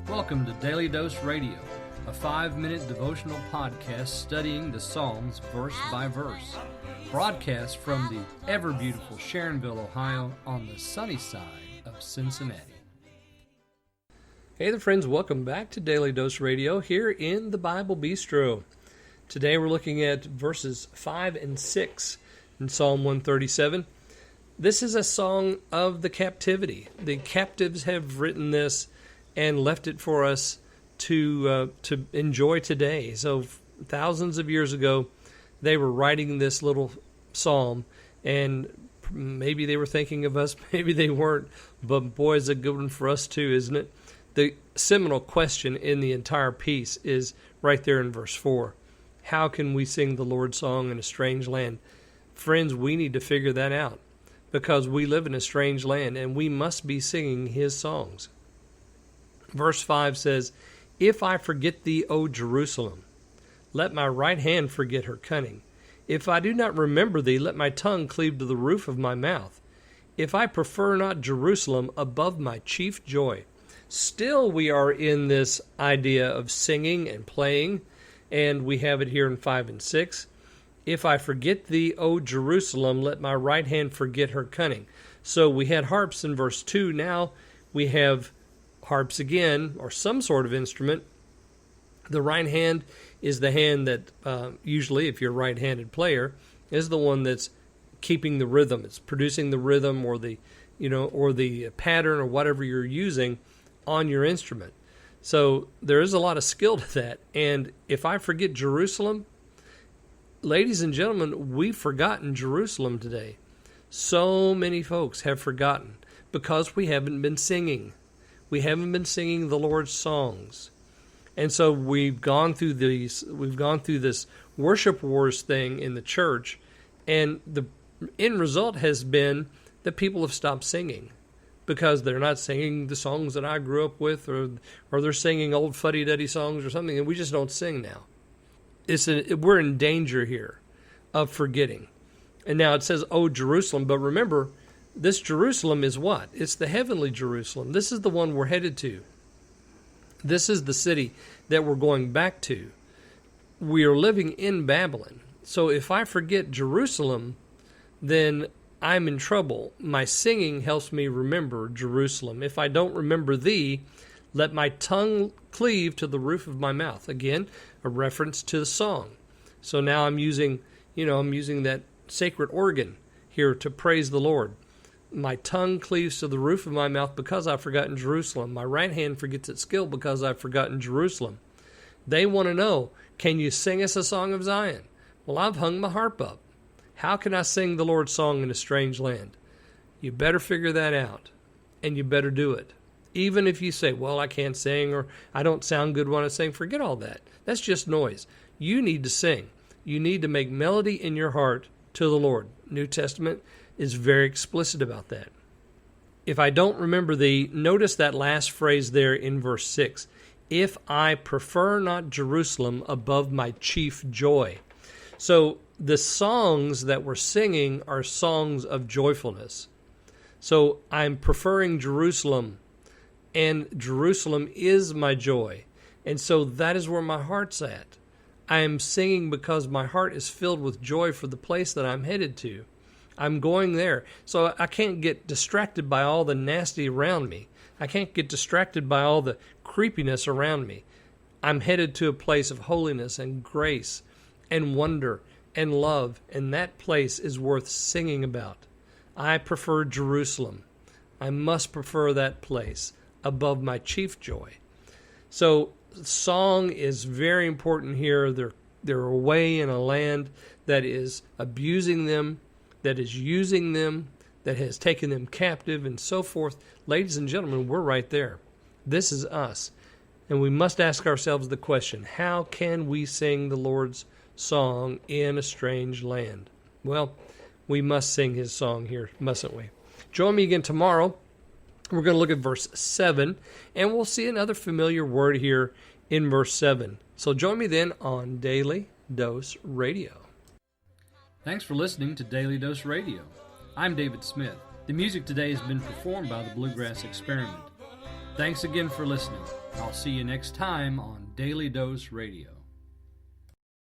Welcome to Daily Dose Radio, a 5-minute devotional podcast studying the Psalms verse by verse. Broadcast from the ever-beautiful Sharonville, Ohio, on the sunny side of Cincinnati. Hey there, friends. Welcome back to Daily Dose Radio here in the Bible Bistro. Today we're looking at verses 5 and 6 in Psalm 137. This is a song of the captivity. The captives have written this and left it for us to enjoy today. So thousands of years ago, they were writing this little psalm, and maybe they were thinking of us, maybe they weren't, but boy, it's a good one for us too, isn't it? The seminal question in the entire piece is right there in verse 4. How can we sing the Lord's song in a strange land? Friends, we need to figure that out because we live in a strange land and we must be singing His songs. Verse 5 says, If I forget thee, O Jerusalem, let my right hand forget her cunning. If I do not remember thee, let my tongue cleave to the roof of my mouth. If I prefer not Jerusalem above my chief joy. Still we are in this idea of singing and playing, and we have it here in 5 and 6. If I forget thee, O Jerusalem, let my right hand forget her cunning. So we had harps in verse 2. Now we have harps again, or some sort of instrument. The right hand is the hand that usually, if you're a right-handed player, is the one that's keeping the rhythm. It's producing the rhythm or the pattern or whatever you're using on your instrument. So there is a lot of skill to that. And if I forget Jerusalem, ladies and gentlemen, we've forgotten Jerusalem today. So many folks have forgotten because we haven't been singing. We haven't been singing the Lord's songs. And so we've gone through this worship wars thing in the church, and the end result has been that people have stopped singing because they're not singing the songs that I grew up with, or they're singing old fuddy-duddy songs or something, and we just don't sing now. We're in danger here of forgetting. And now it says, "Oh, Jerusalem," but remember, this Jerusalem is what? It's the heavenly Jerusalem. This is the one we're headed to. This is the city that we're going back to. We are living in Babylon. So if I forget Jerusalem, then I'm in trouble. My singing helps me remember Jerusalem. If I don't remember thee, let my tongue cleave to the roof of my mouth. Again, a reference to the song. So now I'm using that sacred organ here to praise the Lord. My tongue cleaves to the roof of my mouth because I've forgotten Jerusalem. My right hand forgets its skill because I've forgotten Jerusalem. They want to know, can you sing us a song of Zion? Well, I've hung my harp up. How can I sing the Lord's song in a strange land? You better figure that out, and you better do it. Even if you say, well, I can't sing, or I don't sound good when I sing, forget all that. That's just noise. You need to sing. You need to make melody in your heart to the Lord. New Testament is very explicit about that. If I don't remember thee, notice that last phrase there in verse 6. If I prefer not Jerusalem above my chief joy. So the songs that we're singing are songs of joyfulness. So I'm preferring Jerusalem, and Jerusalem is my joy. And so that is where my heart's at. I am singing because my heart is filled with joy for the place that I'm headed to. I'm going there. So I can't get distracted by all the nasty around me. I can't get distracted by all the creepiness around me. I'm headed to a place of holiness and grace and wonder and love, and that place is worth singing about. I prefer Jerusalem. I must prefer that place above my chief joy. So song is very important here. They're away in a land that is abusing them, that is using them, that has taken them captive, and so forth. Ladies and gentlemen, we're right there. This is us. And we must ask ourselves the question, how can we sing the Lord's song in a strange land? Well, we must sing His song here, mustn't we? Join me again tomorrow. We're going to look at verse 7, and we'll see another familiar word here in verse 7. So join me then on Daily Dose Radio. Thanks for listening to Daily Dose Radio. I'm David Smith. The music today has been performed by the Bluegrass Experiment. Thanks again for listening. I'll see you next time on Daily Dose Radio.